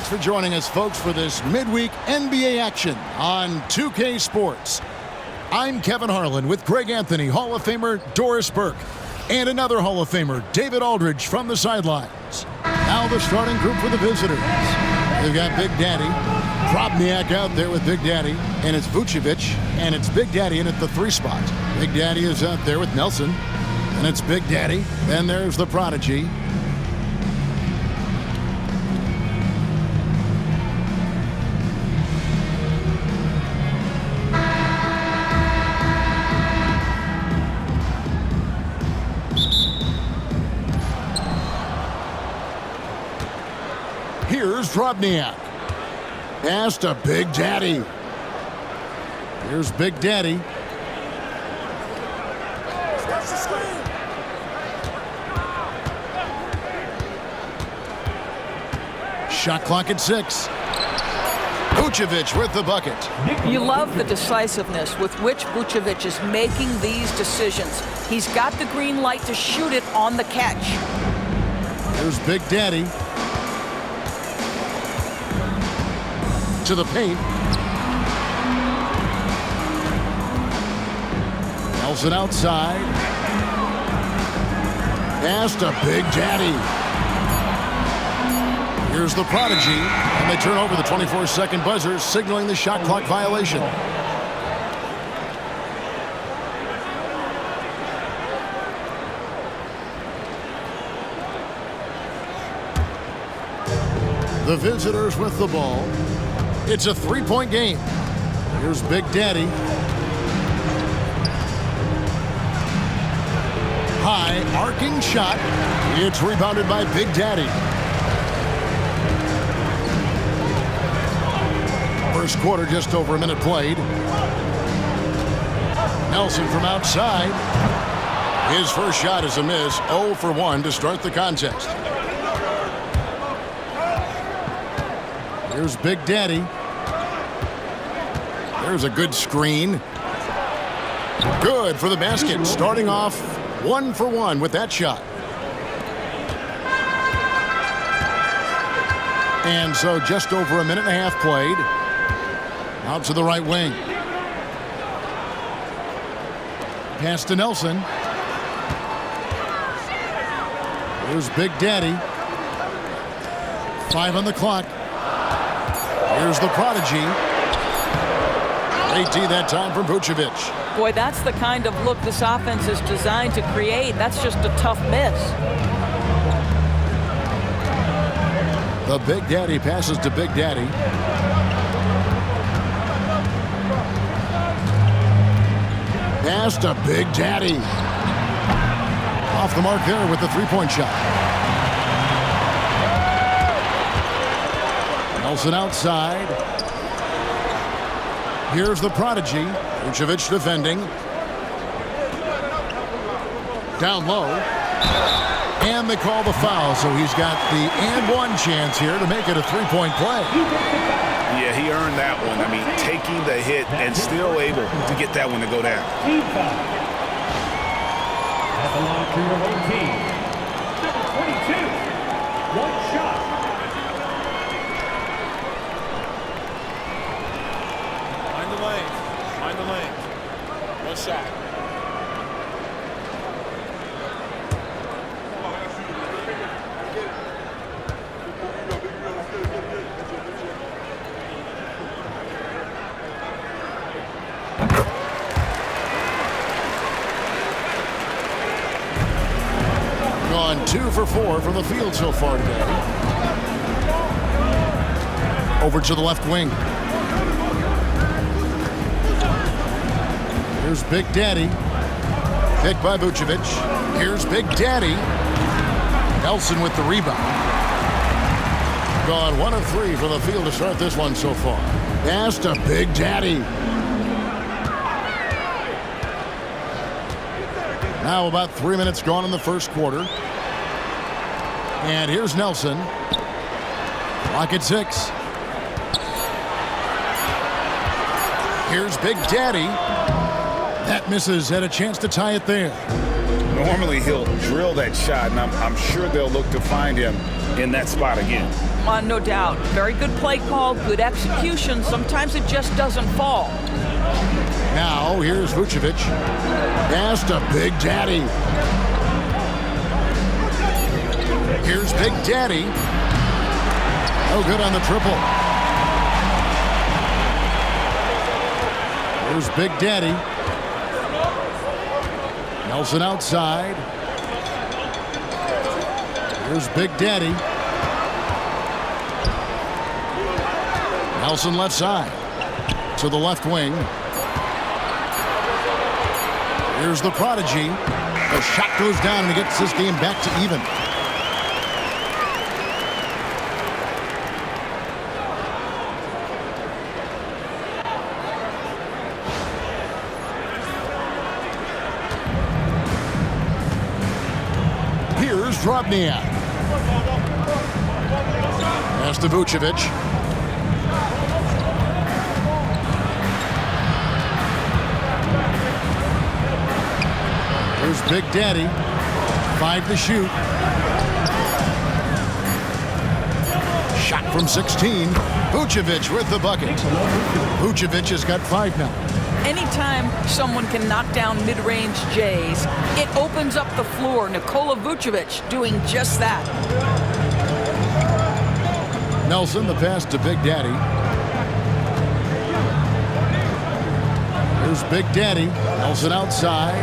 Thanks for joining us, folks, for this midweek NBA action on 2K Sports. I'm Kevin Harlan with Greg Anthony, Hall of Famer Doris Burke, and another Hall of Famer, David Aldridge, from the sidelines. Now the starting group for the visitors. They've got Big Daddy, Drobniak out there with Big Daddy, and it's Vucevic, and it's Big Daddy in at the 3 spot. Big Daddy is out there with Nelson, and it's Big Daddy. Then there's the prodigy. Here's Drobniak. Pass to Big Daddy. Here's Big Daddy. Shot clock at 6. Vucevic with the bucket. You love the decisiveness with which Vucevic is making these decisions. He's got the green light to shoot it on the catch. Here's Big Daddy. To the paint. Nelson outside. Pass to Big Daddy. Here's the prodigy, and they turn over the 24-second buzzer, signaling the shot clock violation. The visitors with the ball. It's a 3-point game. Here's Big Daddy. High arcing shot. It's rebounded by Big Daddy. First quarter, just over a minute played. Nelson from outside. His first shot is a miss. 0 for 1 to start the contest. Here's Big Daddy. There's a good screen. Good for the basket. Starting off 1 for 1 with that shot. And so just over a minute and a half played. Out to the right wing. Pass to Nelson. Here's Big Daddy. 5 on the clock. Here's the prodigy. 18 that time from Vucevic. Boy, that's the kind of look this offense is designed to create. That's just a tough miss. The Big Daddy passes to Big Daddy. Pass to Big Daddy. Off the mark there with the 3-point shot. Nelson outside. Here's the prodigy. Vucevic defending. Down low. And they call the foul, so he's got the and-one chance here to make it a 3-point play. Yeah, he earned that one. I mean, taking the hit and still able to get that one to go down. At the line for your home team, number 22, one shot. Find the lane. Find the lane. One shot. Gone 2 for 4 from the field so far today. Over to the left wing. Here's Big Daddy. Picked by Vucevic. Here's Big Daddy. Nelson with the rebound. Gone 1 of 3 from the field to start this one so far. Pass to Big Daddy. Now about 3 minutes gone in the first quarter. And here's Nelson. Clock at 6. Here's Big Daddy. That misses. Had a chance to tie it there. Normally he'll drill that shot, and I'm sure they'll look to find him in that spot again. No doubt. Very good play call, good execution. Sometimes it just doesn't fall. Now, here's Vucevic. Pass to Big Daddy. Here's Big Daddy. No good on the triple. Here's Big Daddy. Nelson outside. Here's Big Daddy. Nelson left side. To the left wing. Here's the prodigy. The shot goes down and he gets this game back to even. Here's Drobniak. Pass to Vucevic. Here's Big Daddy. 5 to shoot. Shot from 16. Vucevic with the bucket. Vucevic has got 5 now. Anytime someone can knock down mid-range J's, it opens up the floor. Nikola Vucevic doing just that. Nelson, the pass to Big Daddy. Here's Big Daddy. Nelson outside.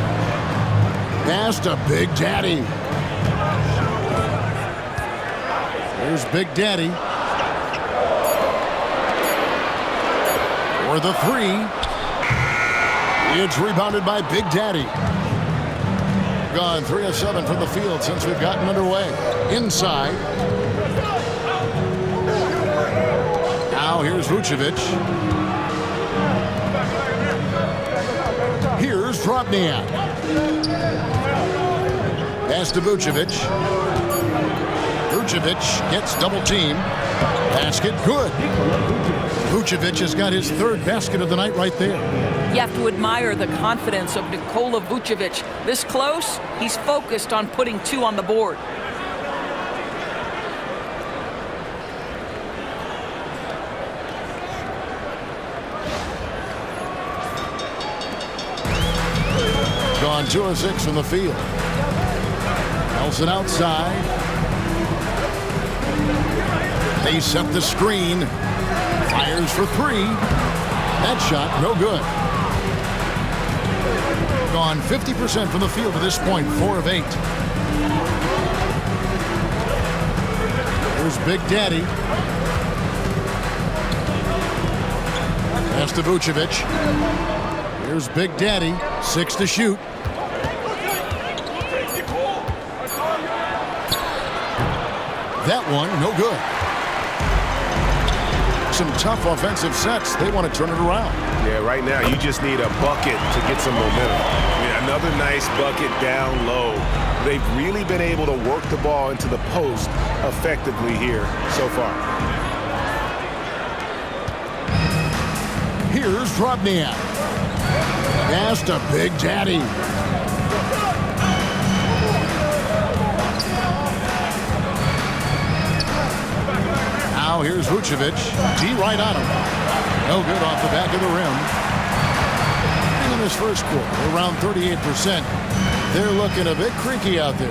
Pass to Big Daddy. Here's Big Daddy. For the 3. It's rebounded by Big Daddy. Gone 3 of 7 from the field since we've gotten underway. Inside. Now here's Vucevic. Here's Drobniak. Pass to Vucevic. Vucevic gets double team. Basket good. Vucevic has got his 3rd basket of the night right there. You have to admire the confidence of Nikola Vucevic. This close, he's focused on putting 2 on the board. Gone 2 of 6 from the field. Nelson outside. They set the screen. Fires for 3. That shot, no good. Gone 50% from the field to this point, 4 of 8. Here's Big Daddy. Pass to Vucevic. Here's Big Daddy, 6 to shoot. That one, no good. Some tough offensive sets. They want to turn it around. Yeah, right now you just need a bucket to get some momentum. Another nice bucket down low. They've really been able to work the ball into the post effectively here so far. Here's Drobniak. Pass to Big Daddy. Now here's Vucevic. D right on him. No good off the back of the rim. In this first quarter, around 38%. They're looking a bit creaky out there.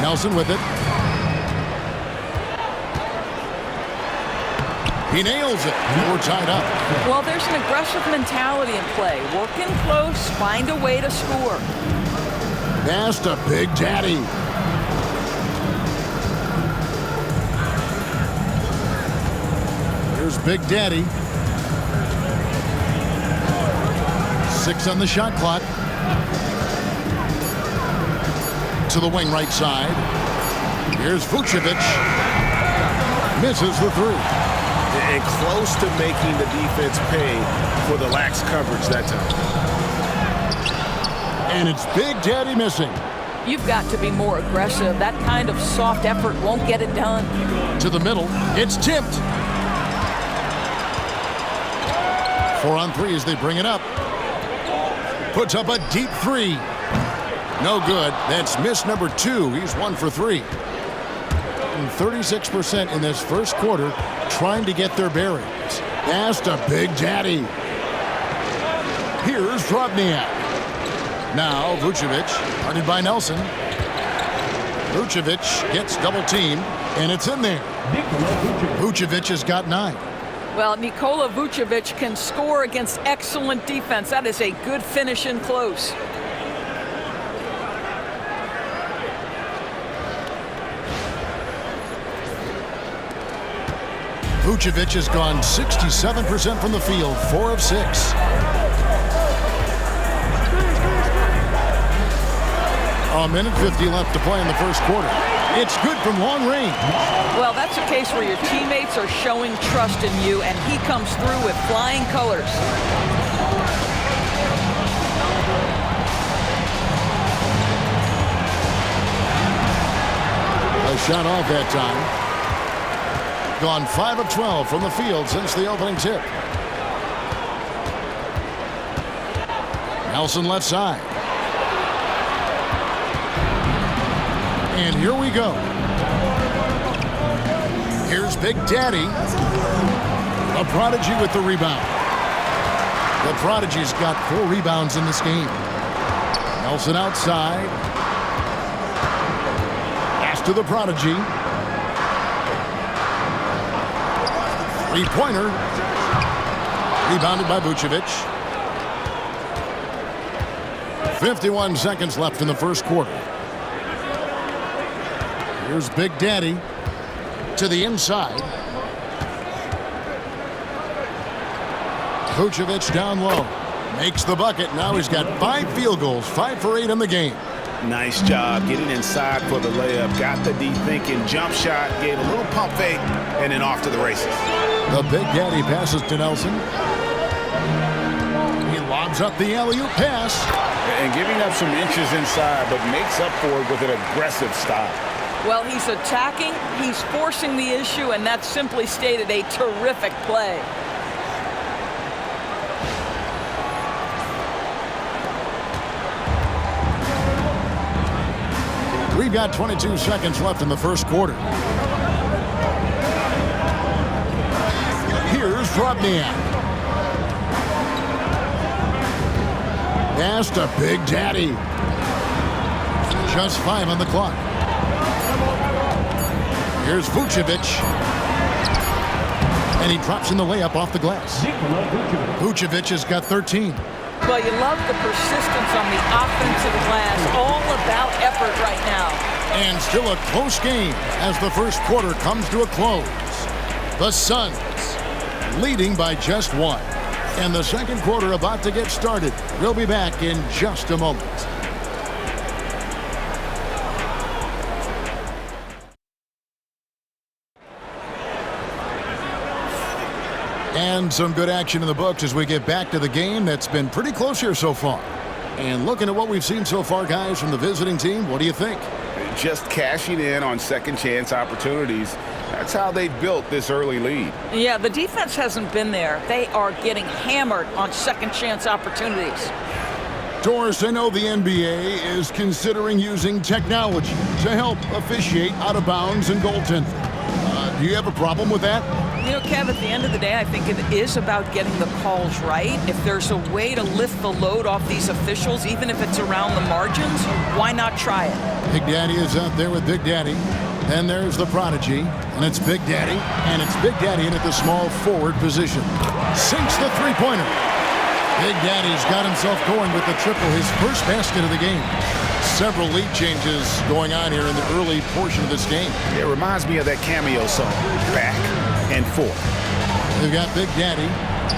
Nelson with it. He nails it. We're tied up. Well, there's an aggressive mentality in play. Working close, find a way to score. Pass to Big Daddy. Here's Big Daddy. 6 on the shot clock. To the wing right side. Here's Vucevic. Misses the 3. And close to making the defense pay for the lax coverage that time. And it's Big Daddy missing. You've got to be more aggressive. That kind of soft effort won't get it done. To the middle. It's tipped. 4 on 3 as they bring it up. Puts up a deep 3. No good. That's miss number 2. He's 1 for 3. shooting 36% in this first quarter, trying to get their bearings. Pass to Big Daddy. Here's Drobniak. Now Vucevic, guarded by Nelson. Vucevic gets double-teamed, and it's in there. Vucevic has got 9. Well, Nikola Vucevic can score against excellent defense. That is a good finish in close. Vucevic has gone 67% from the field, 4 of 6. A minute 50 left to play in the first quarter. It's good from long range. Well, that's a case where your teammates are showing trust in you, and he comes through with flying colors. A shot off that time. Gone 5 of 12 from the field since the opening tip. Nelson left side. And here we go. Here's Big Daddy. A prodigy with the rebound. The prodigy's got 4 rebounds in this game. Nelson outside. Pass to the prodigy. Three-pointer. Rebounded by Vucevic. 51 seconds left in the first quarter. Here's Big Daddy to the inside. Vucevic down low. Makes the bucket. Now he's got 5 field goals, 5 for 8 in the game. Nice job getting inside for the layup. Got the D thinking, jump shot, gave a little pump fake, and then off to the races. The Big Daddy passes to Nelson. He lobs up the alley-oop pass. And giving up some inches inside, but makes up for it with an aggressive stop. Well, he's attacking, he's forcing the issue, and that's simply stated a terrific play. We've got 22 seconds left in the first quarter. Here's Drobniak. Pass to Big Daddy. Just 5 on the clock. Here's Vucevic. And he drops in the layup off the glass. Vucevic has got 13. Well, you love the persistence on the offensive glass. All about effort right now. And still a close game as the first quarter comes to a close. The Suns leading by just 1. And the second quarter about to get started. We'll be back in just a moment. And some good action in the books as we get back to the game that's been pretty close here so far. And looking at what we've seen so far, guys, from the visiting team, what do you think? Just cashing in on second chance opportunities. That's how they built this early lead. Yeah, the defense hasn't been there. They are getting hammered on second chance opportunities. Doris, I know the NBA is considering using technology to help officiate out of bounds and goaltending. Do you have a problem with that? You know, Kev, at the end of the day, I think it is about getting the calls right. If there's a way to lift the load off these officials, even if it's around the margins, why not try it? Big Daddy is out there with Big Daddy. And there's the prodigy, and it's Big Daddy, and it's Big Daddy in at the small forward position. Sinks the three-pointer. Big Daddy's got himself going with the triple, his first basket of the game. Several lead changes going on here in the early portion of this game. It reminds me of that cameo song, Back and Forth. They've got Big Daddy.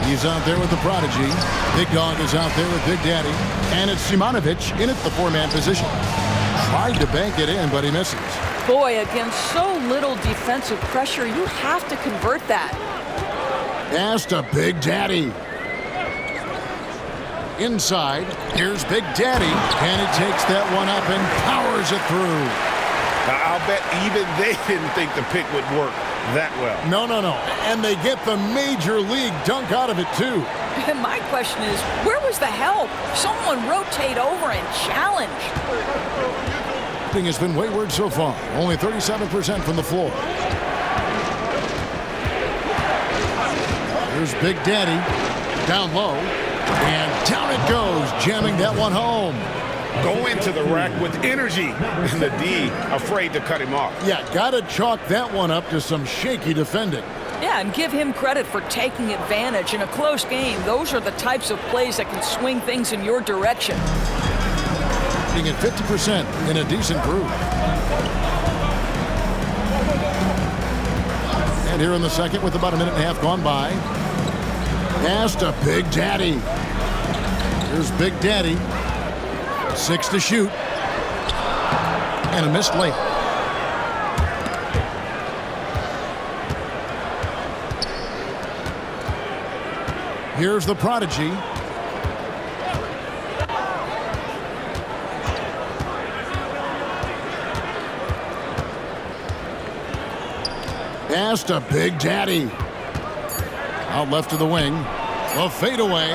He's out there with the prodigy. Big Dog is out there with Big Daddy. And it's Simonovic in at the 4-man position. Tried to bank it in, but he misses. Boy, against so little defensive pressure, you have to convert that. Pass to Big Daddy. Inside, here's Big Daddy, and he takes that one up and powers it through. I'll bet even they didn't think the pick would work that well. No. And they get the major league dunk out of it, too. And my question is, where was the help? Someone rotate over and challenge. Shooting has been wayward so far. Only 37% from the floor. Here's Big Daddy. Down low. And down it goes. Jamming that one home. Go into the rack with energy. And the D afraid to cut him off. Yeah, got to chalk that one up to some shaky defending. Yeah, and give him credit for taking advantage in a close game. Those are the types of plays that can swing things in your direction. At 50% in a decent groove. And here in the second with about a minute and a half gone by. Pass to Big Daddy. Here's Big Daddy. 6 to shoot. And a missed layup. Here's the prodigy. Pass to Big Daddy. Out left to the wing. A fadeaway.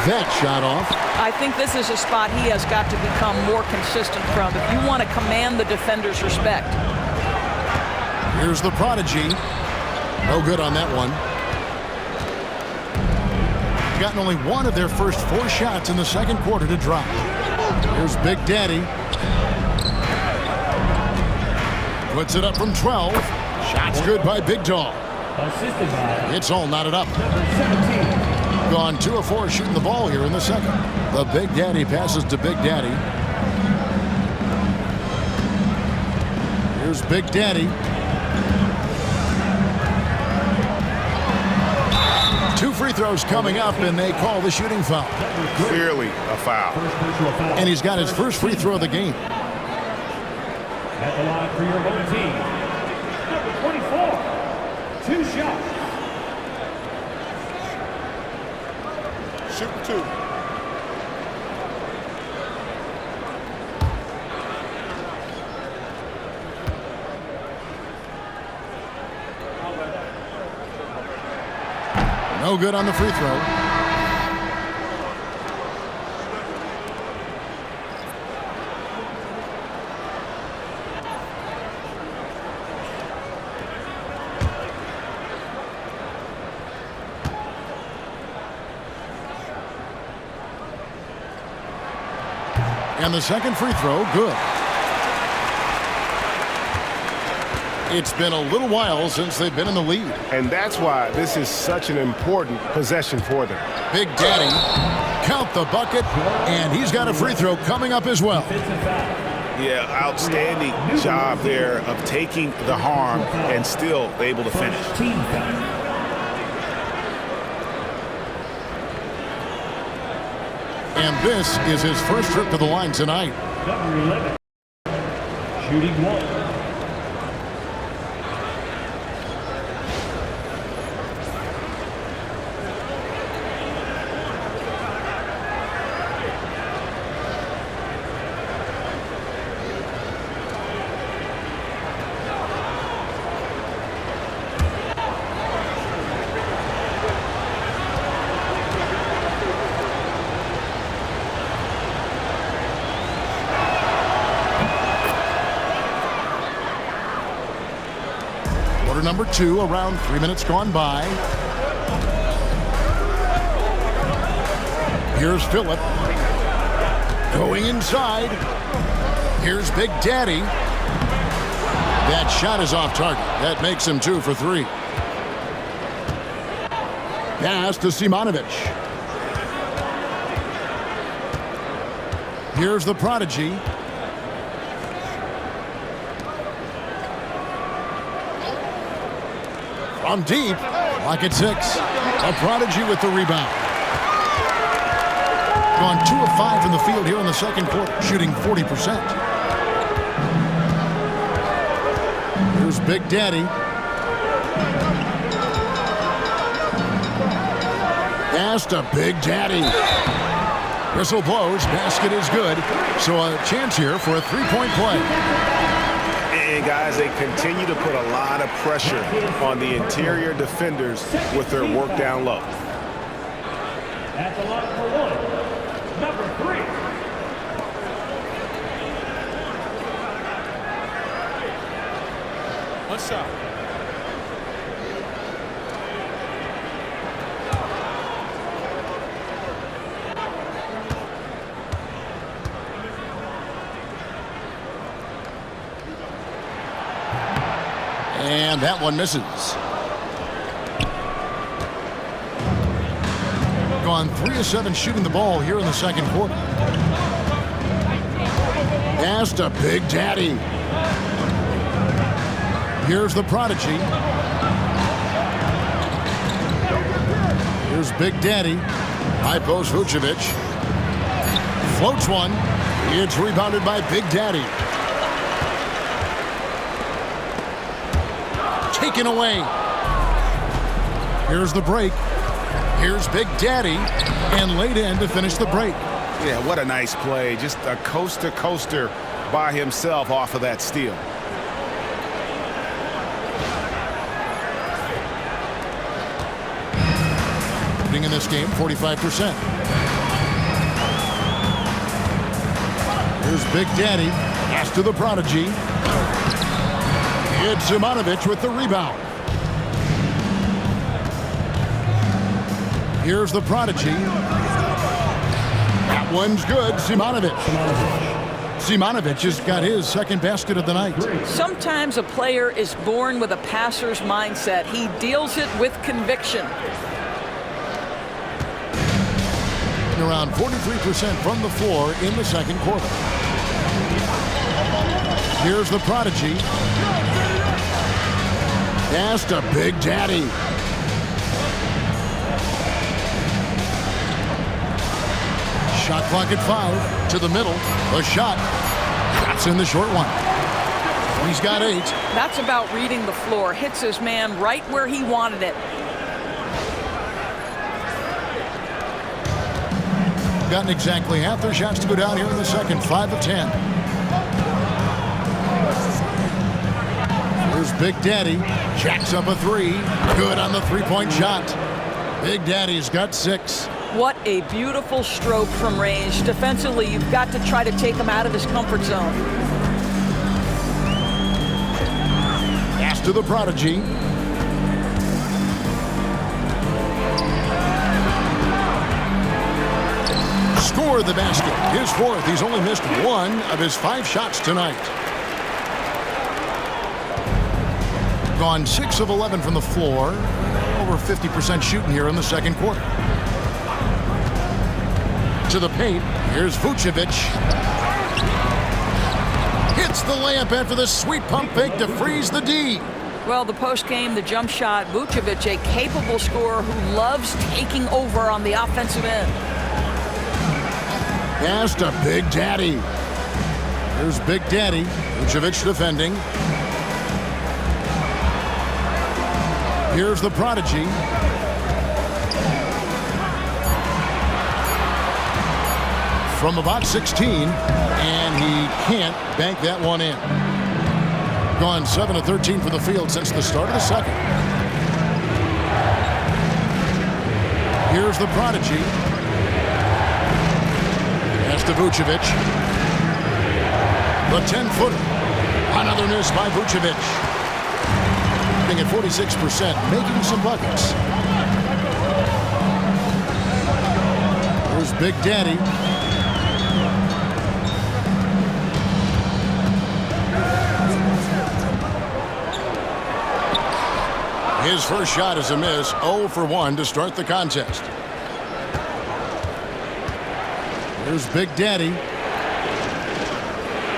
That shot off. I think this is a spot he has got to become more consistent from if you want to command the defender's respect. Here's the prodigy. No good on that one. Gotten only one of their first 4 shots in the second quarter to drop. Here's Big Daddy. Puts it up from 12. Shots good by Big Dog. Assisted by It's all knotted up. number 17. Gone 2 of 4 shooting the ball here in the second. The Big Daddy passes to Big Daddy. Here's Big Daddy. 2 free throws coming up, and they call the shooting foul. Clearly a foul. First personal foul. And he's got his first free throw of the game. At the line for your home team, number 24. 2 shots. Shoot 2. No good on the free throw. And the second free throw, good. It's been a little while since they've been in the lead. And that's why this is such an important possession for them. Big Daddy, count the bucket, and he's got a free throw coming up as well. Yeah, outstanding job there of taking the harm and still able to finish. Team foul. And this is his first trip to the line tonight. Number 11. Shooting 1. Number 2, around 3 minutes gone by. Here's Phillip. Going inside. Here's Big Daddy. That shot is off target. That makes him 2 for 3. Pass to Simonovic. Here's the prodigy. From deep, lock at 6. A prodigy with the rebound. Gone 2 of 5 from the field here in the second quarter, shooting 40%. Here's Big Daddy. Pass to Big Daddy. Whistle blows, basket is good. So a chance here for a 3-point play. And guys, they continue to put a lot of pressure on the interior defenders with their work down low. At the line for 1, number 3. One shot. And that one misses. Gone 3 of 7 shooting the ball here in the second quarter. Pass to Big Daddy. Here's the prodigy. Here's Big Daddy. High post Vucevic. Floats one. It's rebounded by Big Daddy. Taken away. Here's the break. Here's Big Daddy, and laid in to finish the break. Yeah, what a nice play. Just a coaster by himself off of that steal. Shooting in this game, 45%. Here's Big Daddy. Pass to the prodigy. It's Simonovic with the rebound. Here's the prodigy. That one's good. Simonovic. Simonovic has got his second basket of the night. Sometimes a player is born with a passer's mindset. He deals it with conviction. Around 43% from the floor in the second quarter. Here's the prodigy. Pass to Big Daddy. Shot clock at 5. To the middle. A shot. That's in the short one. He's got 8. That's about reading the floor. Hits his man right where he wanted it. Gotten exactly half their shots to go down here in the second. 5 of 10. Here's Big Daddy. Jacks up a 3. Good on the three-point shot. Big Daddy's got 6. What a beautiful stroke from range. Defensively, you've got to try to take him out of his comfort zone. Pass to the prodigy. Scored the basket. His 4th. He's only missed 1 of his 5 shots tonight. Gone 6 of 11 from the floor. Over 50% shooting here in the second quarter. To the paint. Here's Vucevic. Hits the layup after the sweet pump fake to freeze the D. Well, the post game, the jump shot. Vucevic, a capable scorer who loves taking over on the offensive end. Pass to Big Daddy. Here's Big Daddy. Vucevic defending. Here's the prodigy. From about 16, and he can't bank that one in. Gone 7 of 13 from the field since the start of the second. Here's the prodigy. Pass to Vucevic. The 10-footer. Another miss by Vucevic. Being at 46%, making some buckets. Here's Big Daddy. His first shot is a miss, 0 for 1 to start the contest. Here's Big Daddy.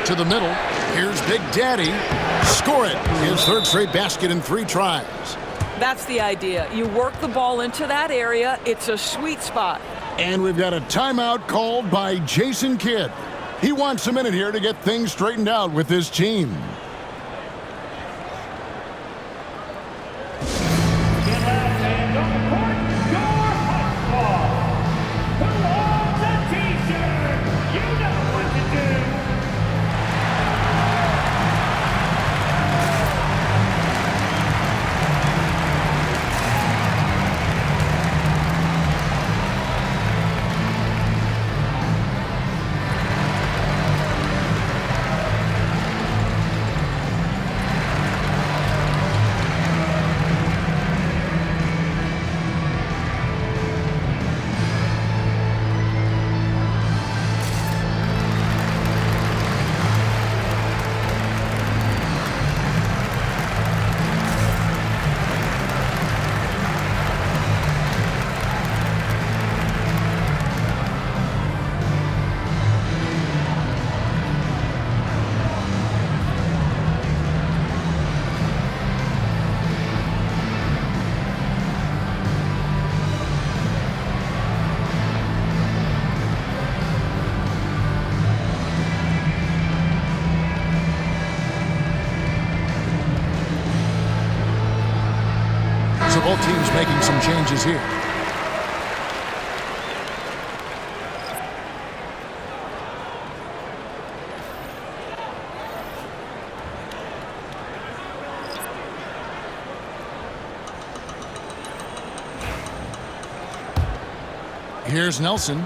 To the middle. Here's Big Daddy. Score it. His 3rd straight basket in 3 tries. That's the idea. You work the ball into that area. It's a sweet spot. And we've got a timeout called by Jason Kidd. He wants a minute here to get things straightened out with his team. Both teams making some changes here. Here's Nelson.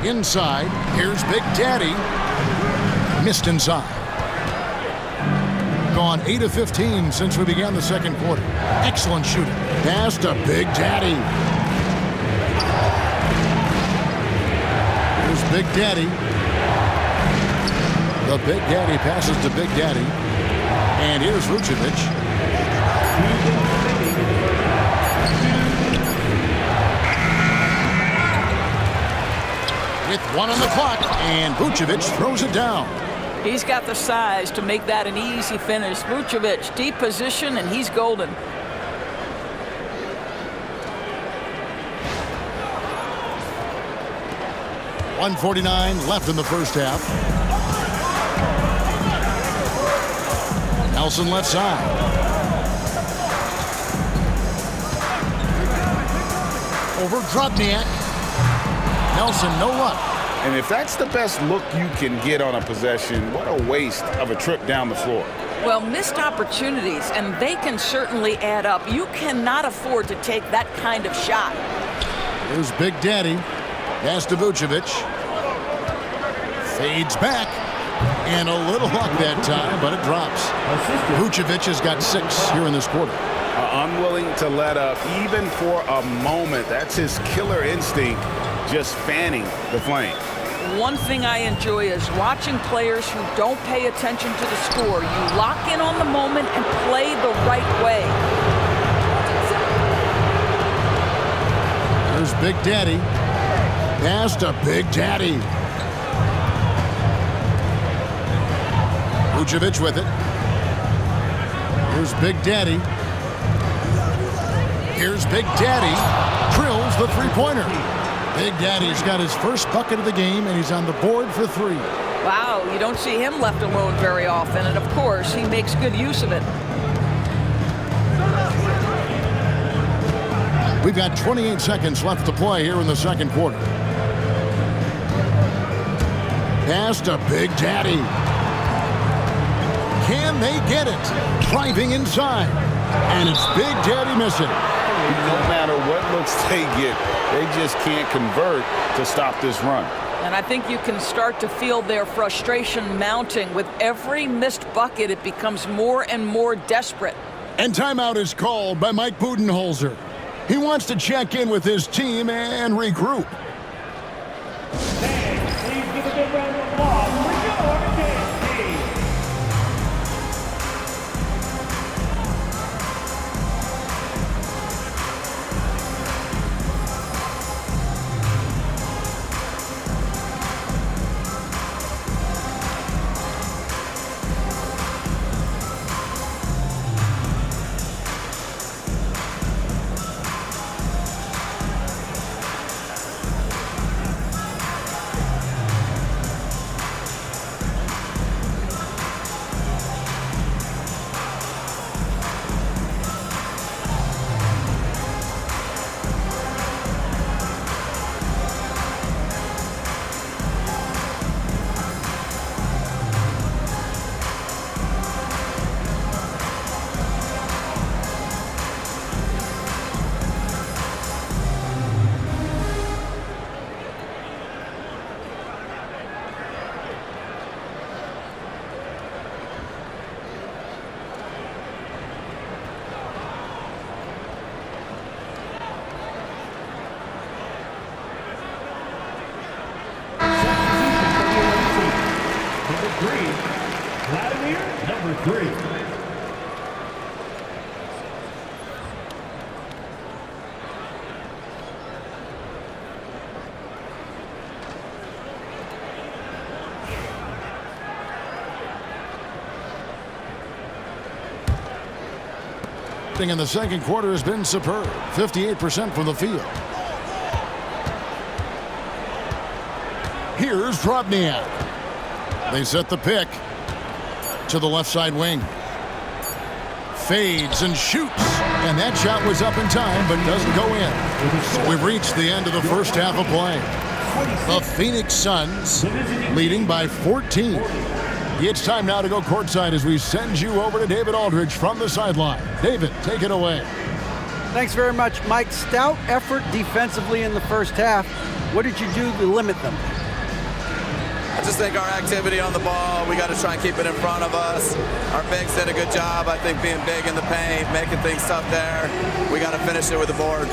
Inside, here's Big Daddy. Missed inside. Gone 8 of 15 since we began the second quarter. Excellent shooting. Pass to Big Daddy. Here's Big Daddy. The Big Daddy passes to Big Daddy. And here's Vucevic. With 1 on the clock, and Vucevic throws it down. He's got the size to make that an easy finish. Vucevic, deep position, and he's golden. .149 left in the first half. Nelson left side. Over Drobniak. Nelson, no luck. And if that's the best look you can get on a possession, what a waste of a trip down the floor. Well, missed opportunities, and they can certainly add up. You cannot afford to take that kind of shot. Here's Big Daddy. Pass to Vucevic. Fades back. And a little luck that time, but it drops. Vucevic has got 6 here in this quarter. Unwilling to let up, even for a moment. That's his killer instinct, just fanning the flame. One thing I enjoy is watching players who don't pay attention to the score. You lock in on the moment and play the right way. There's Big Daddy. Pass to Big Daddy. Vucevic with it. Here's Big Daddy. Here's Big Daddy. Drills the three-pointer. Big Daddy's got his first bucket of the game, and he's on the board for 3. Wow, you don't see him left alone very often, and of course, he makes good use of it. We've got 28 seconds left to play here in the second quarter. Pass to Big Daddy. Can they get it? Driving inside. And it's Big Daddy missing. No matter what looks they get, they just can't convert to stop this run. And I think you can start to feel their frustration mounting. With every missed bucket, it becomes more and more desperate. And timeout is called by Mike Budenholzer. He wants to check in with his team and regroup. Please give a big round of applause for your team. Number 3. In the second quarter has been superb. 58% from the field. Here's Drobniak. They set the pick to the left side wing. Fades and shoots. And that shot was up in time, but doesn't go in. So we've reached the end of the first half of play. The Phoenix Suns leading by 14. It's time now to go courtside as we send you over to David Aldridge from the sideline. David, take it away. Thanks very much, Mike. Stout effort defensively in the first half. What did you do to limit them? I just think our activity on the ball, we got to try and keep it in front of us. Our bigs did a good job, I think, being big in the paint, making things tough there. We got to finish it with the board.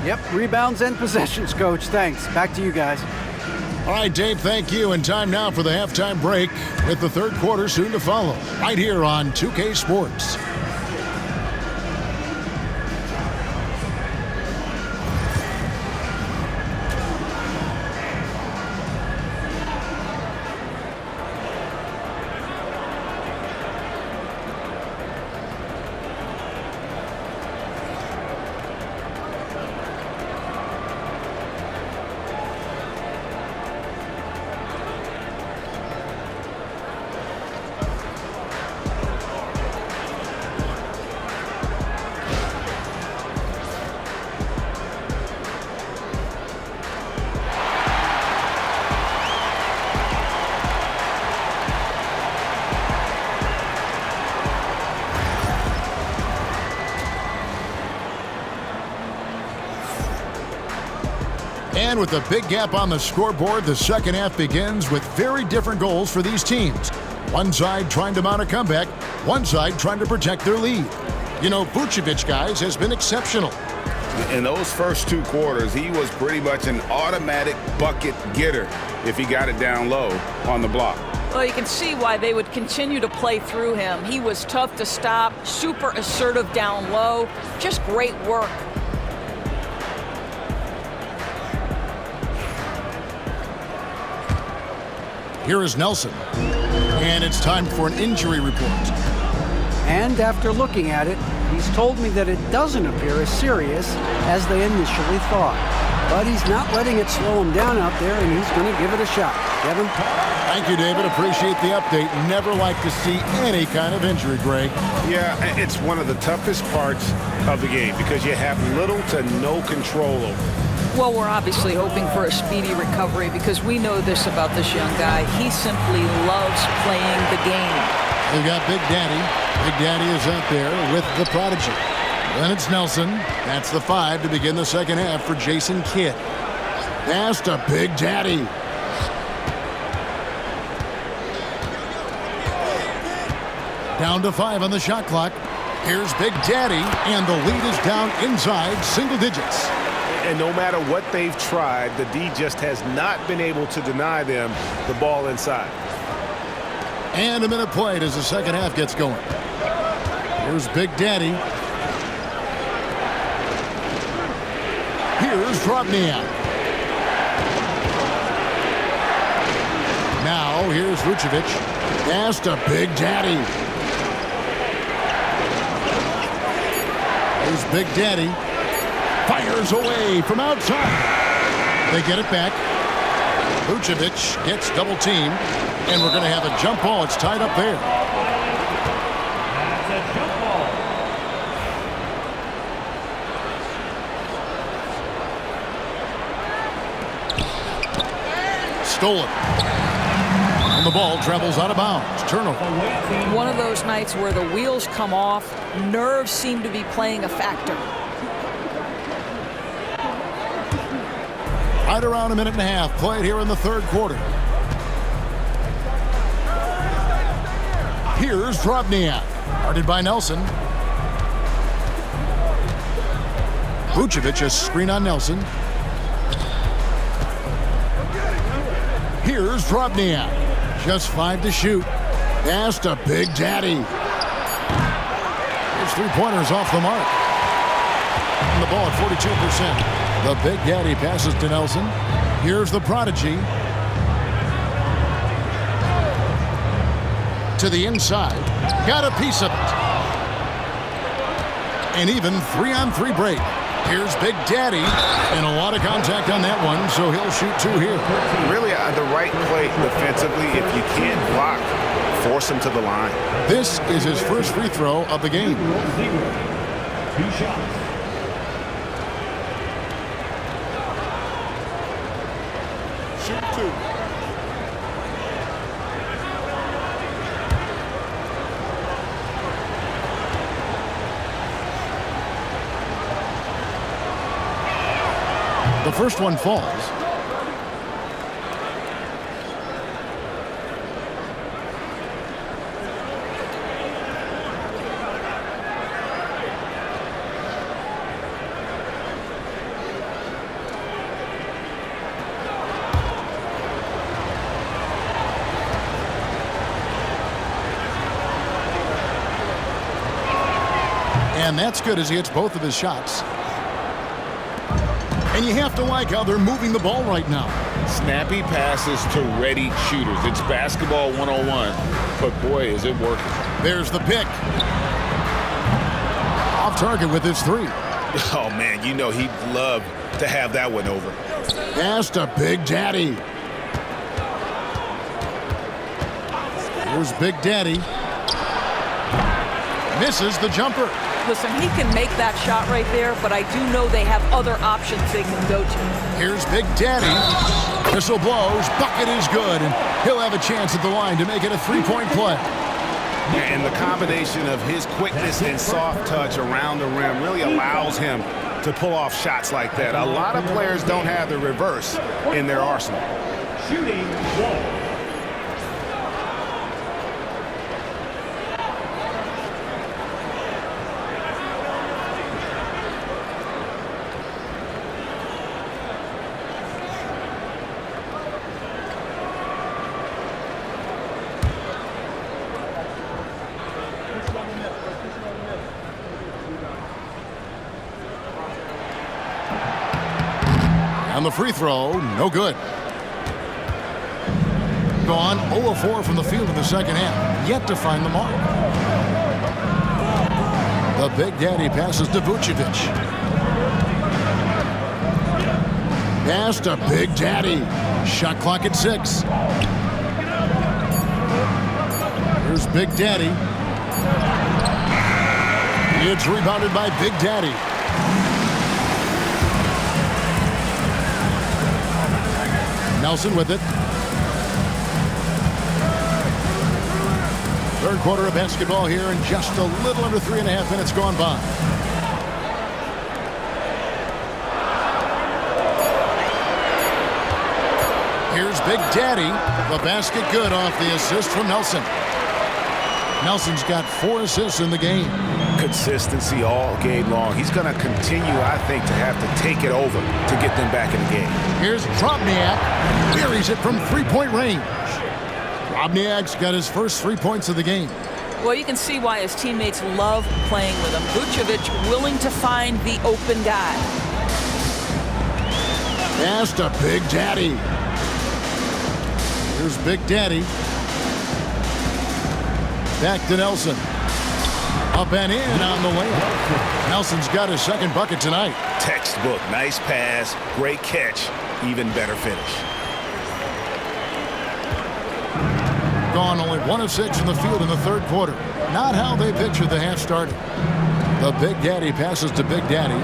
Yep, rebounds and possessions, Coach. Thanks. Back to you guys. All right, Dave, thank you. And time now for the halftime break with the third quarter soon to follow right here on 2K Sports. And with a big gap on the scoreboard, the second half begins with very different goals for these teams. One side trying to mount a comeback, one side trying to protect their lead. You know, Vucevic, guys, has been exceptional. In those first two quarters, he was pretty much an automatic bucket getter if he got it down low on the block. Well, you can see why they would continue to play through him. He was tough to stop, super assertive down low, just great work. Here is Nelson. And it's time for an injury report. And after looking at it, he's told me that it doesn't appear as serious as they initially thought. But he's not letting it slow him down out there, and he's going to give it a shot. Kevin? Thank you, David. Appreciate the update. Never like to see any kind of injury, Greg. Yeah, it's one of the toughest parts of the game because you have little to no control over it. Well, we're obviously hoping for a speedy recovery because we know this about this young guy. He simply loves playing the game. We've got Big Daddy. Big Daddy is out there with the prodigy. Then it's Nelson. That's the 5 to begin the second half for Jason Kidd. Pass to Big Daddy. Down to 5 on the shot clock. Here's Big Daddy, and the lead is down inside single digits. And no matter what they've tried, the D just has not been able to deny them the ball inside. And a minute played as the second half gets going. Here's Big Daddy. Here's Drobniak. Now here's Vucevic. Pass to Big Daddy. Here's Big Daddy. Fires away from outside. They get it back. Vucevic gets double teamed. And we're going to have a jump ball. It's tied up there. That's a jump ball. Stolen. And the ball travels out of bounds. Turnover. One of those nights where the wheels come off, nerves seem to be playing a factor. Right around a minute and a half played here in the third quarter. Here's Drobniak. Guarded by Nelson. Vucevic, a screen on Nelson. Here's Drobniak. Just 5 to shoot. Pass to Big Daddy. His three-pointers off the mark. And the ball at 42%. The Big Daddy passes to Nelson. Here's the prodigy. To the inside. Got a piece of it. An even 3-on-3 break. Here's Big Daddy, and a lot of contact on that one, so he'll shoot 2 here. Really the right play defensively. If you can't block, force him to the line. This is his first free throw of the game. 2 shots. Shoot 2. The first one falls. And that's good as he hits both of his shots. And you have to like how they're moving the ball right now. Snappy passes to ready shooters. It's basketball 101, but boy, is it working. There's the pick. Off target with his 3. Oh, man, you know he'd love to have that one over. Pass to Big Daddy. Here's Big Daddy. Misses the jumper. Listen, he can make that shot right there, but I do know they have other options they can go to. Here's Big Daddy. Whistle blows. Bucket is good, and he'll have a chance at the line to make it a 3-point play. And the combination of his quickness and soft touch around the rim really allows him to pull off shots like that. A lot of players don't have the reverse in their arsenal. Shooting 1. On the free throw, no good. Gone 0 of 4 from the field in the second half. Yet to find the mark. The Big Daddy passes to Vucevic. Pass to Big Daddy. Shot clock at 6. Here's Big Daddy. It's rebounded by Big Daddy. Nelson with it. Third quarter of basketball here, and just a little under 3.5 minutes gone by. Here's Big Daddy. The basket good off the assist from Nelson. Nelson's got 4 assists in the game. Consistency all game long. He's going to continue, I think, to have to take it over to get them back in the game. Here's Drobniak. Buries it from 3-point range. Drobniak's got his first 3 points of the game. Well, you can see why his teammates love playing with him. Vucevic willing to find the open guy. Pass to Big Daddy. Here's Big Daddy. Back to Nelson. Up and in on the layup. Nelson's got his second bucket tonight. Textbook. Nice pass. Great catch. Even better finish. Gone only 1 of 6 from the field in the third quarter. Not how they pictured the half started. The Big Daddy passes to Big Daddy.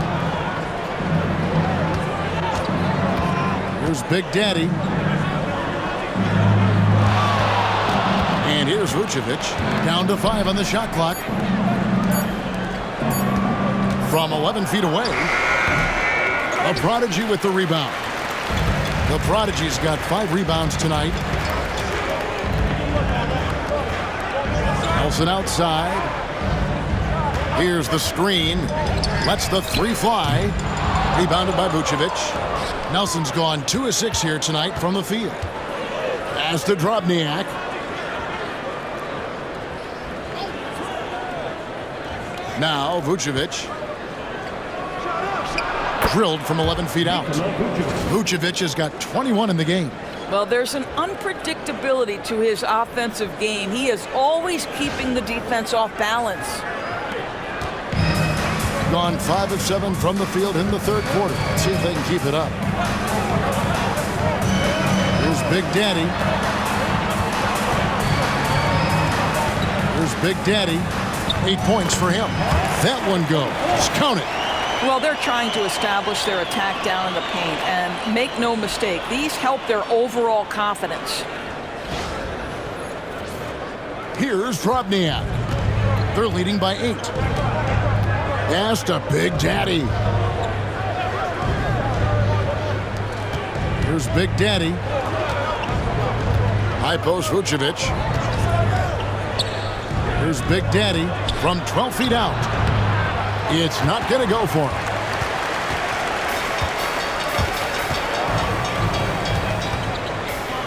Here's Big Daddy. And here's Vucevic. Down to 5 on the shot clock. From 11 feet away. A Prodigy with the rebound. The Prodigy's got 5 rebounds tonight. Nelson outside. Here's the screen. Lets the 3 fly. Rebounded by Vucevic. Nelson's gone 2 of 6 here tonight from the field. Pass to Drobniak. Now Vucevic. Drilled from 11 feet out. Vucevic has got 21 in the game. Well, there's an unpredictability to his offensive game. He is always keeping the defense off balance. gone 5 of 7 from the field in the third quarter. Let's see if they can keep it up. Here's Big Daddy. Here's Big Daddy. 8 points for him. That one goes. Count it. Well, they're trying to establish their attack down in the paint, and make no mistake, these help their overall confidence. Here's Drobniak. They're leading by 8. Pass to Big Daddy. Here's Big Daddy. High post Vucevic. Here's Big Daddy from 12 feet out. It's not going to go for him.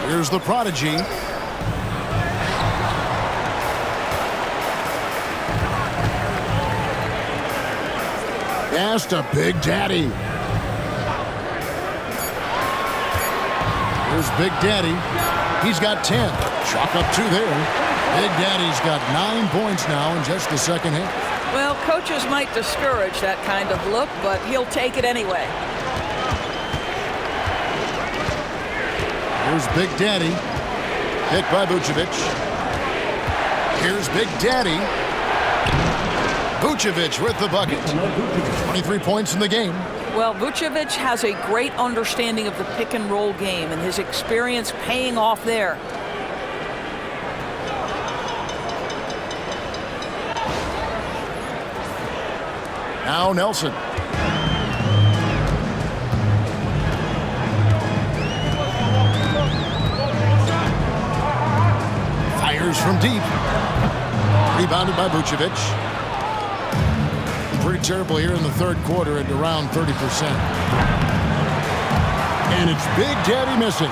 Here's the prodigy. Pass to Big Daddy. Here's Big Daddy. He's got 10. Chalk up 2 there. Big Daddy's got 9 points now in just the second half. Well, coaches might discourage that kind of look, but he'll take it anyway. Here's Big Daddy. Hit by Vucevic. Here's Big Daddy. Vucevic with the bucket. 23 points in the game. Well, Vucevic has a great understanding of the pick and roll game, and his experience paying off there. Now Nelson. Fires from deep. Rebounded by Vucevic. Pretty terrible here in the third quarter at around 30%. And it's Big Daddy missing.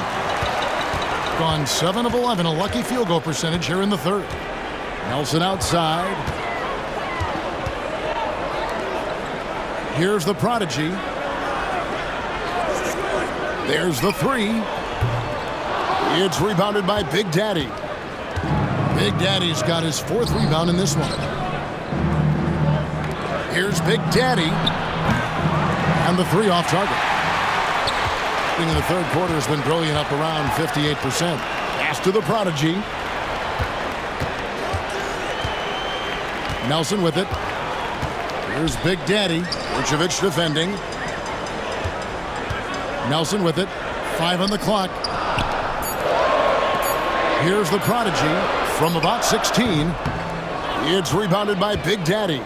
Gone 7 of 11, a lucky field goal percentage here in the third. Nelson outside. Here's the prodigy. There's the 3. It's rebounded by Big Daddy. Big Daddy's got his 4th rebound in this one. Here's Big Daddy. And the 3 off target. In the third quarter has been brilliant, up around 58%. Pass to the prodigy. Nelson with it. Here's Big Daddy. Vucevic defending. Nelson with it. 5 on the clock. Here's the prodigy from about 16. It's rebounded by Big Daddy.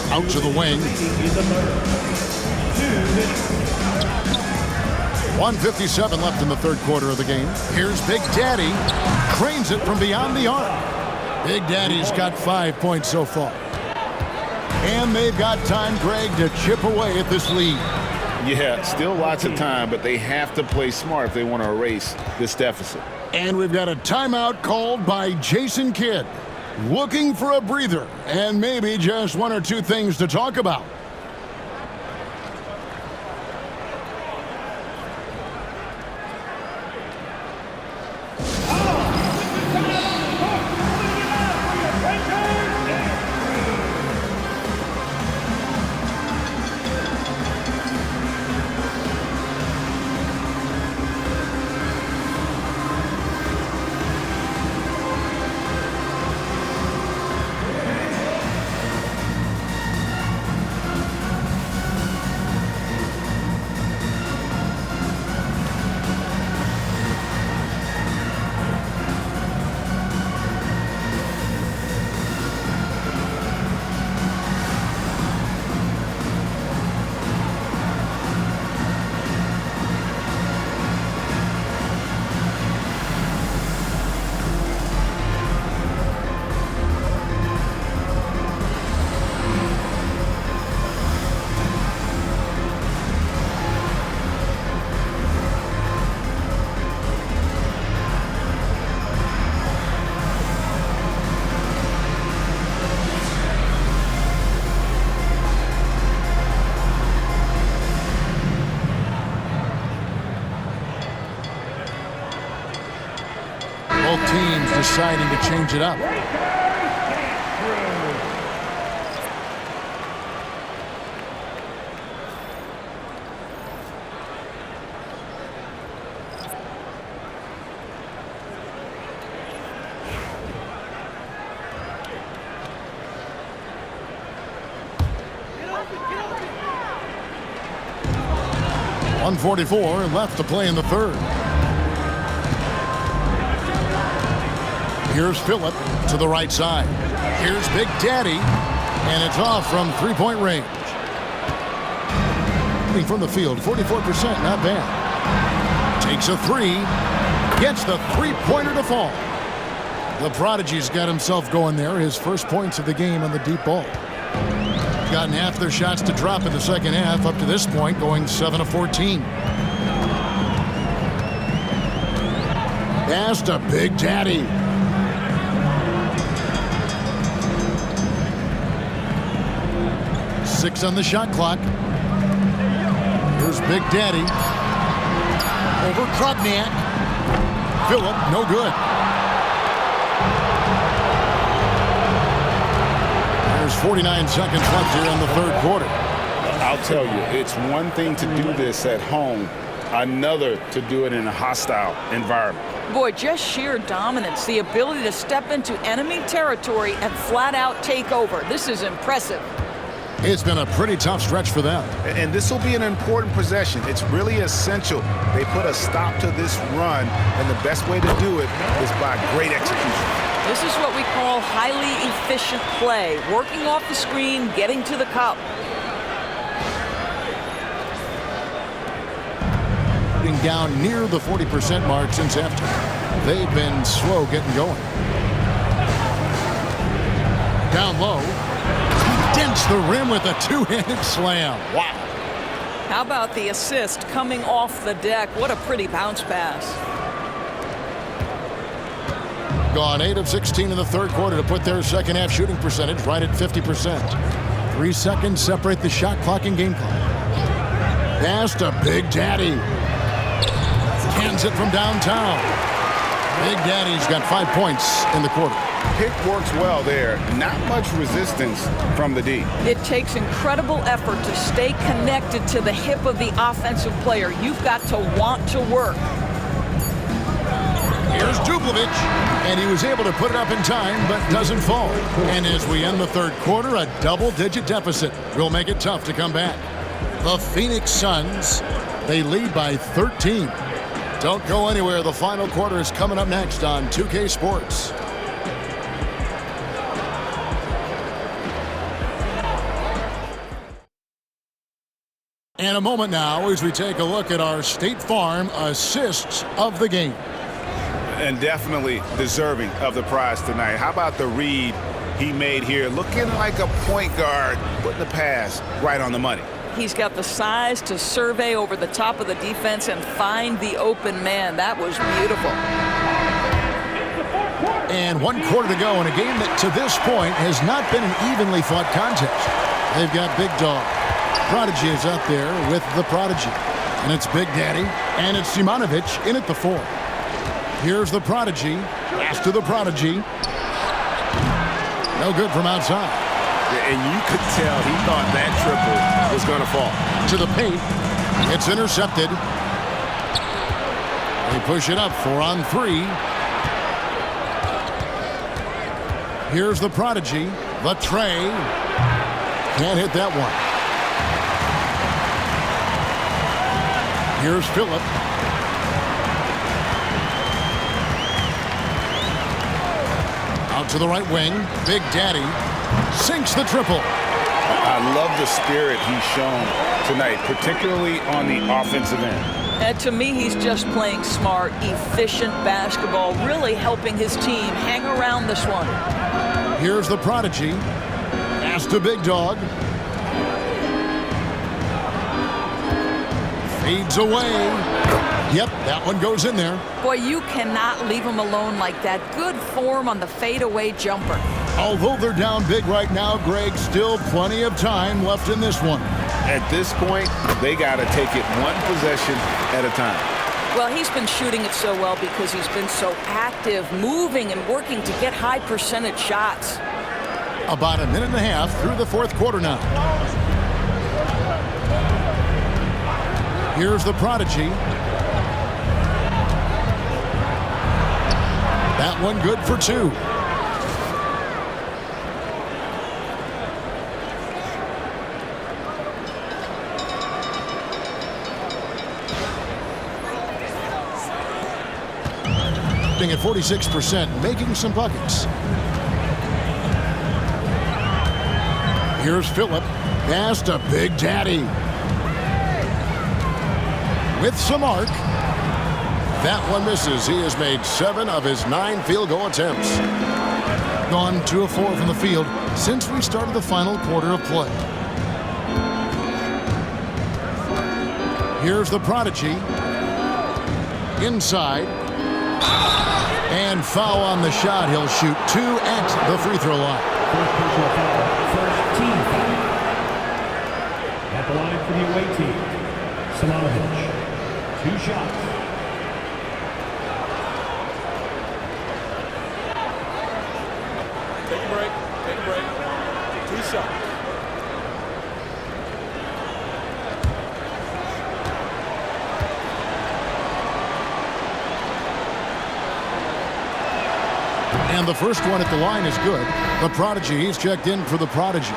Out to the wing. 1:57 left in the third quarter of the game. Here's Big Daddy. Cranes it from beyond the arc. Big Daddy's got 5 points so far. And they've got time, Greg, to chip away at this lead. Yeah, still lots of time, but they have to play smart if they want to erase this deficit. And we've got a timeout called by Jason Kidd. Looking for a breather and maybe just 1 or 2 things to talk about. Both teams deciding to change it up. .144 left to play in the third. Here's Phillip to the right side. Here's Big Daddy, and it's off from three-point range. From the field, 44%, not bad. Takes a three, gets the three-pointer to fall. The Prodigy's got himself going there, his first points of the game on the deep ball. Gotten half their shots to drop in the second half, up to this point, going 7 of 14. Pass to Big Daddy. Six on the shot clock. Here's Big Daddy. Over Krugniak. Phillip, no good. There's 49 seconds left here in the third quarter. I'll tell you, it's one thing to do this at home, another to do it in a hostile environment. Boy, just sheer dominance, the ability to step into enemy territory and flat out take over. This is impressive. It's been a pretty tough stretch for them. And this will be an important possession. It's really essential they put a stop to this run, and the best way to do it is by great execution. This is what we call highly efficient play, working off the screen, getting to the cup. Down near the 40% mark since after. They've been slow getting going. Down low. Dents the rim with a two-handed slam. Wow. How about the assist coming off the deck? What a pretty bounce pass. Gone 8 of 16 in the third quarter to put their second half shooting percentage right at 50%. 3 seconds separate the shot clock and game clock. Pass to Big Daddy. Hands it from downtown. Big Daddy's got 5 points in the quarter. Pick works well there. Not much resistance from the D. It takes incredible effort to stay connected to the hip of the offensive player. You've got to want to work. Here's Dublovic, and he was able to put it up in time, but doesn't fall. And as we end the third quarter, a double-digit deficit will make it tough to come back. The Phoenix Suns, they lead by 13. Don't go anywhere. The final quarter is coming up next on 2K Sports. And a moment now as we take a look at our State Farm assists of the game. And definitely deserving of the prize tonight. How about the read he made here? Looking like a point guard, putting the pass right on the money. He's got the size to survey over the top of the defense and find the open man. That was beautiful. And 1 quarter to go in a game that to this point has not been an evenly fought contest. They've got Big Dog. Prodigy is out there with the Prodigy. And it's Big Daddy. And it's Simanovic in at the 4. Here's the Prodigy. Pass to the Prodigy. No good from outside. And you could tell he thought that triple was going to fall. To the paint. It's intercepted. They push it up 4 on 3. Here's the Prodigy. The tray. Can't hit that one. Here's Phillip. Out to the right wing. Big Daddy sinks the triple. I love the spirit he's shown tonight, particularly on the offensive end. And to me, he's just playing smart, efficient basketball, really helping his team hang around this one. Here's the Prodigy. Pass to Big Dog. Fades away. Yep, that one goes in there. Boy, you cannot leave him alone like that. Good form on the fadeaway jumper. Although they're down big right now, Greg, still plenty of time left in this one. At this point, they got to take it one possession at a time. Well, he's been shooting it so well because he's been so active, moving and working to get high percentage shots. About a minute and a half through the fourth quarter now. Here's the prodigy. That one good for two. At 46%, making some buckets. Here's Phillip. Pass to Big Daddy. With some arc. That one misses. He has made 7 of his 9 field goal attempts. Gone 2 of 4 from the field since we started the final quarter of play. Here's the prodigy. Inside. And foul on the shot. He'll shoot 2 at the free throw line. First team foul. At the line for the away team, Simonovic. 2 shots. Take a break. Take a break. 2 shots. And the first one at the line is good. The prodigy, he's checked in for the prodigy.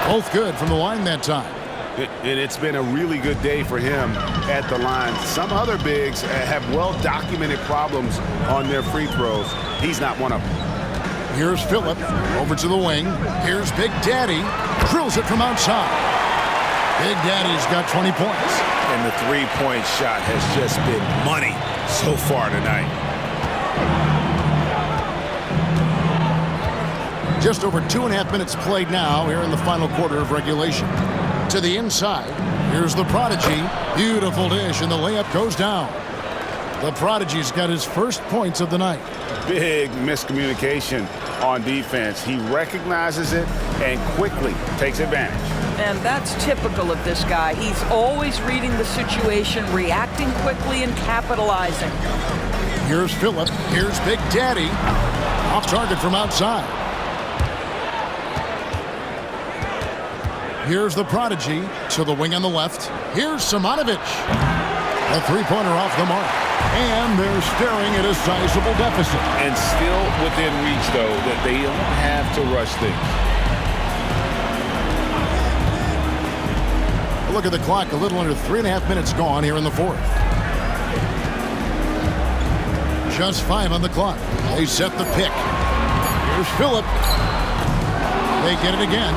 Both good from the line that time. And it's been a really good day for him at the line. Some other bigs have well-documented problems on their free throws. He's not one of them. Here's Phillip over to the wing. Here's Big Daddy. Drills it from outside. Big Daddy's got 20 points. And the three-point shot has just been money so far tonight. Just over 2.5 minutes played now here in the final quarter of regulation. To the inside. Here's the prodigy. Beautiful dish, and the layup goes down. The prodigy's got his first points of the night. Big miscommunication on defense. He recognizes it and quickly takes advantage. And that's typical of this guy. He's always reading the situation, reacting quickly, and capitalizing. Here's Phillip. Here's Big Daddy. Off target from outside. Here's the prodigy to the wing on the left. Here's Simonovic. A three-pointer off the mark. And they're staring at a sizable deficit. And still within reach, though, that they don't have to rush things. Look at the clock. A little under 3.5 minutes gone here in the fourth. Just 5 on the clock. They set the pick. Here's Phillip. They get it again.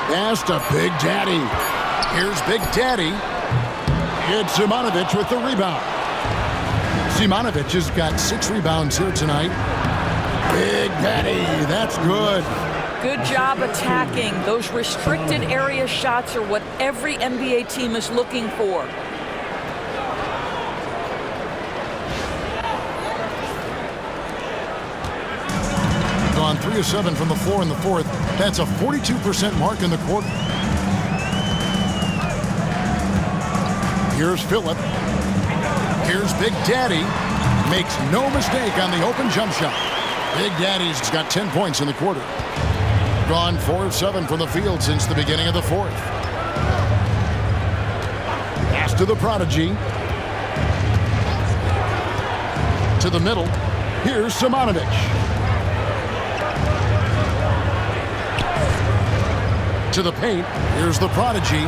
Pass to Big Daddy. Here's Big Daddy. It's Simonovic with the rebound. Simonovic has got 6 rebounds here tonight. Big Daddy, that's good. Good job attacking. Those restricted area shots are what every NBA team is looking for. On 3 of 7 from the floor in the fourth. That's a 42% mark in the quarter. Here's Phillip. Here's Big Daddy. Makes no mistake on the open jump shot. Big Daddy's got 10 points in the quarter. Gone 4 of 7 from the field since the beginning of the fourth. Pass to the prodigy. To the middle. Here's Simonovic. To the paint. Here's the prodigy.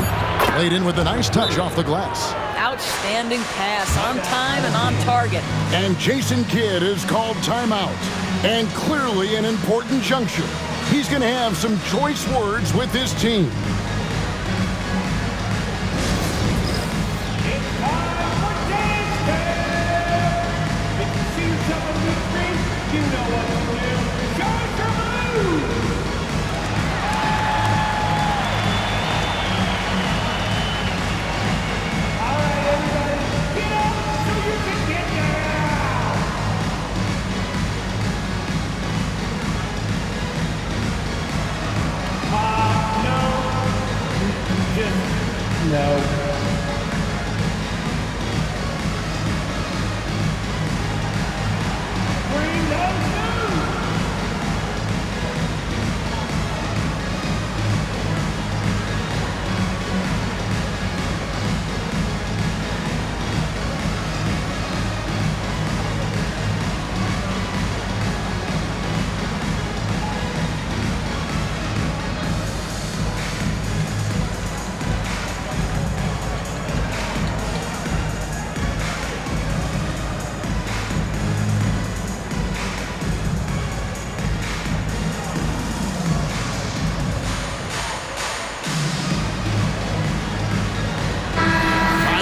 Laid in with a nice touch off the glass. Outstanding pass, on time and on target. And Jason Kidd is called timeout. And clearly an important juncture. He's going to have some choice words with his team. If you see yourself on the screen, you know No. Bring those moves.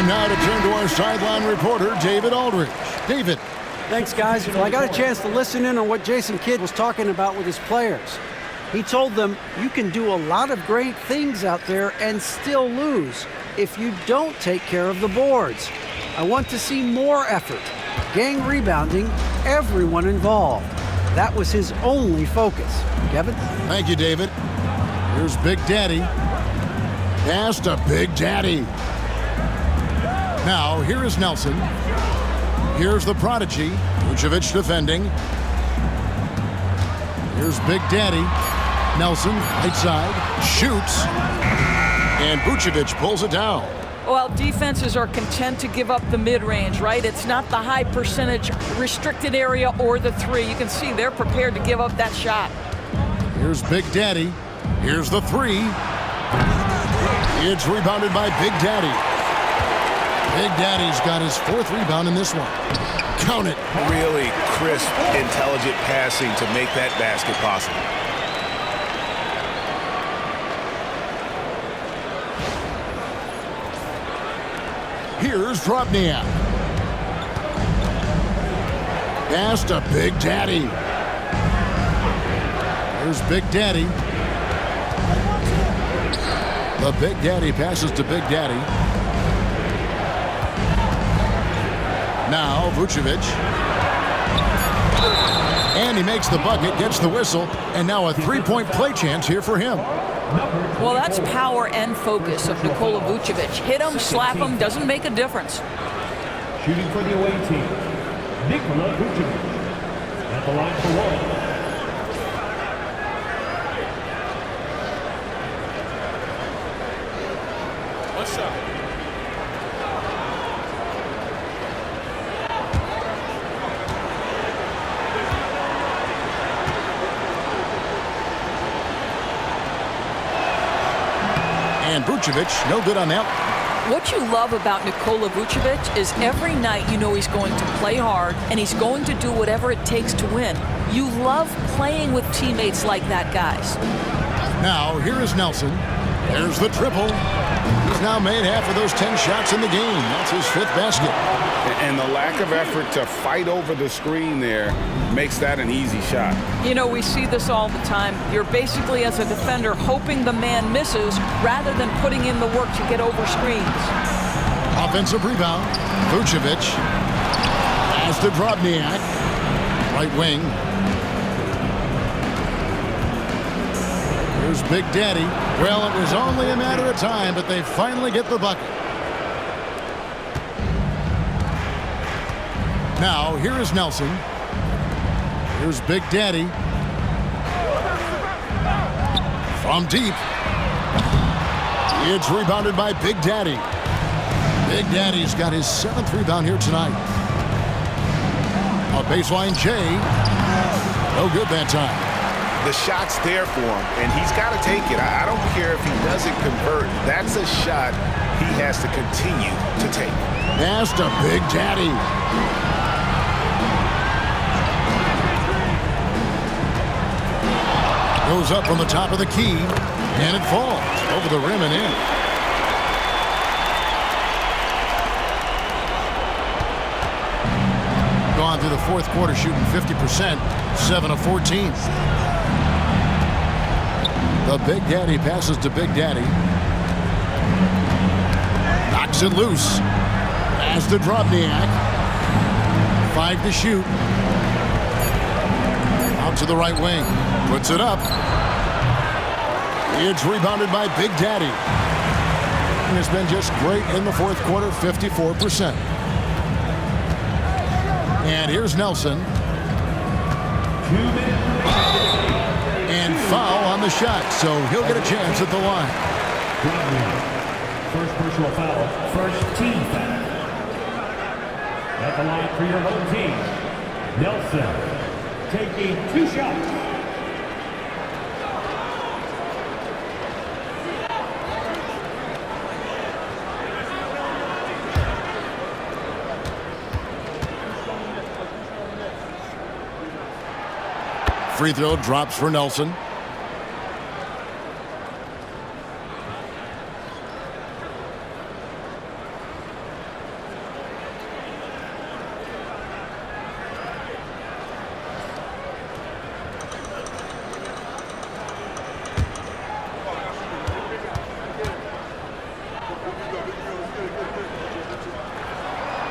Now to turn to our sideline reporter, David Aldridge. David. Thanks, guys. Well, I got a chance to listen in on what Jason Kidd was talking about with his players. He told them, you can do a lot of great things out there and still lose if you don't take care of the boards. I want to see more effort, gang rebounding, everyone involved. That was his only focus. Kevin? Thank you, David. Here's Big Daddy. Pass to Big Daddy. Now, here is Nelson. Here's the prodigy, Vucevic defending. Here's Big Daddy. Nelson, right side, shoots. And Vucevic pulls it down. Well, defenses are content to give up the mid-range, right? It's not the high percentage restricted area or the three. You can see they're prepared to give up that shot. Here's Big Daddy. Here's the three. It's rebounded by Big Daddy. Big Daddy's got his fourth rebound in this one. Count it. Really crisp, intelligent passing to make that basket possible. Here's Drobniak. Pass to Big Daddy. Here's Big Daddy. The Big Daddy passes to Big Daddy. Now Vucevic. And he makes the bucket, gets the whistle, and now a three-point play chance here for him. Well, that's power and focus of Nikola Vucevic. Hit him, slap him, doesn't make a difference. Shooting for the away team, Nikola Vucevic. At the line for one. What's up? And Vucevic, no good on that. What you love about Nikola Vucevic is every night you know he's going to play hard and he's going to do whatever it takes to win. You love playing with teammates like that, guys. Now, here is Nelson. There's the triple. He's now made half of those 10 shots in the game. That's his fifth basket. And the lack of effort to fight over the screen there makes that an easy shot. You know, we see this all the time. You're basically, as a defender, hoping the man misses rather than putting in the work to get over screens. Offensive rebound. Vucevic. Pass to Drobniak. Right wing. Here's Big Daddy. Well, it was only a matter of time, but they finally get the bucket. Now, here is Nelson. Here's Big Daddy. From deep. It's rebounded by Big Daddy. Big Daddy's got his seventh rebound here tonight. A baseline J. No good that time. The shot's there for him, and he's got to take it. I don't care if he doesn't convert. That's a shot he has to continue to take. Pass to Big Daddy. Goes up from the top of the key, and it falls over the rim and in. Gone through the fourth quarter shooting 50%, 7 of 14. The Big Daddy passes to Big Daddy. Knocks it loose. Pass to Drobniak. 5 to shoot. Out to the right wing. Puts it up. It's rebounded by Big Daddy. And it's been just great in the fourth quarter, 54%. And here's Nelson. And foul on the shot, so he'll get a chance at the line. First personal foul, first team foul. At the line for your home team, Nelson taking 2 shots. Free throw drops for Nelson.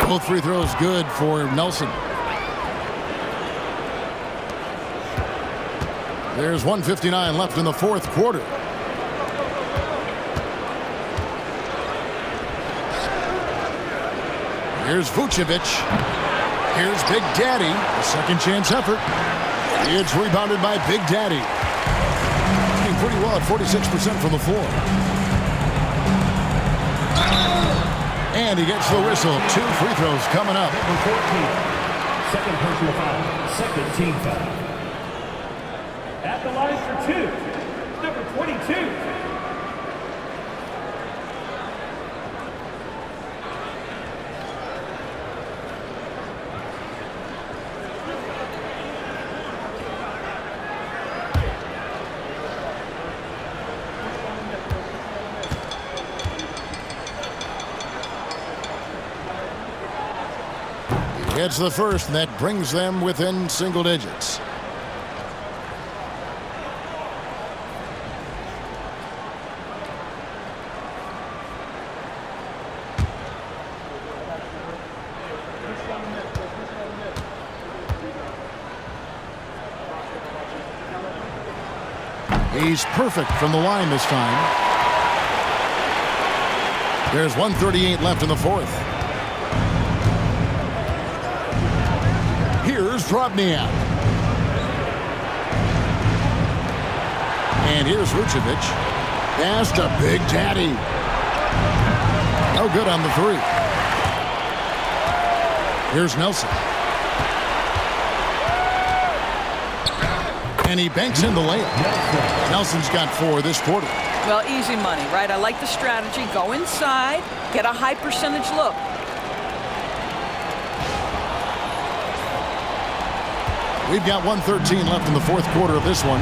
Both free throws good for Nelson. There's 1:59 left in the fourth quarter. Here's Vucevic. Here's Big Daddy. A second chance effort. It's rebounded by Big Daddy. Shooting pretty well at 46% from the floor. And he gets the whistle. 2 free throws coming up. Number 14, second personal foul, second team foul. At the line for 2, number 22. It's the first, and that brings them within single digits. He's perfect from the line this time. There's 1:38 left in the fourth. Here's Drobniak. And here's Vucevic. Pass to Big Daddy. No good on the 3. Here's Nelson. And he banks in the layup. Nelson's got 4 this quarter. Well, easy money, right? I like the strategy. Go inside, get a high percentage look. We've got 1:13 left in the fourth quarter of this one.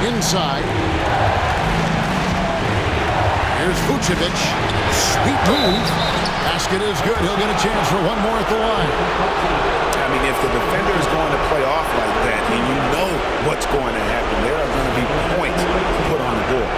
Inside. Here's Vucevic. Sweet move. Basket is good. He'll get a chance for one more at the line. I mean, if the defender is going to play off like that, then you know what's going to happen. There are going to be points put on the board.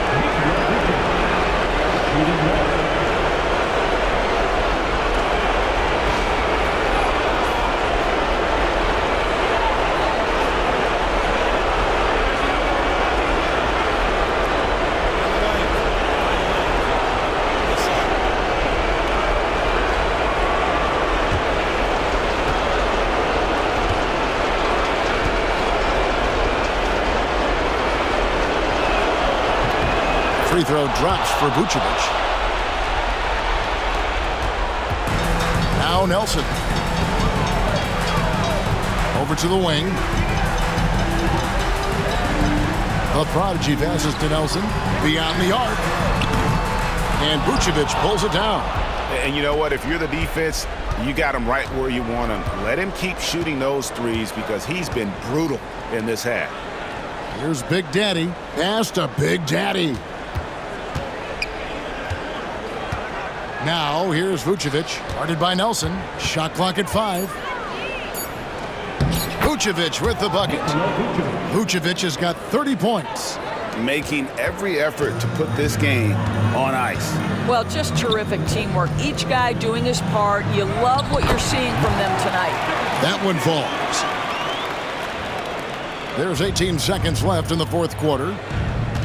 Free throw drops for Vucevic. Now Nelson. Over to the wing. The prodigy passes to Nelson. Beyond the arc. And Vucevic pulls it down. And you know what? If you're the defense, you got him right where you want him. Let him keep shooting those threes because he's been brutal in this half. Here's Big Daddy. Pass to Big Daddy. Now, here's Vucevic, guarded by Nelson. Shot clock at 5. Vucevic with the bucket. Vucevic has got 30 points. Making every effort to put this game on ice. Well, just terrific teamwork. Each guy doing his part. You love what you're seeing from them tonight. That one falls. There's 18 seconds left in the fourth quarter,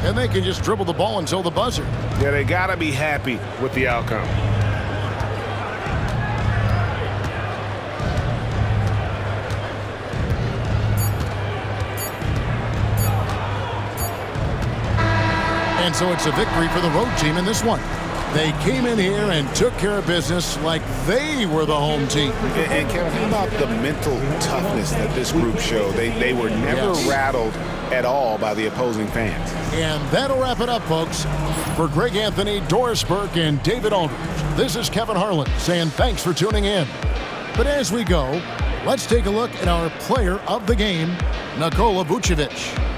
and they can just dribble the ball until the buzzer. Yeah, they got to be happy with the outcome. And so it's a victory for the road team in this one. They came in here and took care of business like they were the home team. And Kevin, how about the mental toughness that this group showed? They were never rattled at all by the opposing fans. And that'll wrap it up, folks. For Greg Anthony, Doris Burke, and David Aldridge, this is Kevin Harlan saying thanks for tuning in. But as we go, let's take a look at our player of the game, Nikola Vucevic.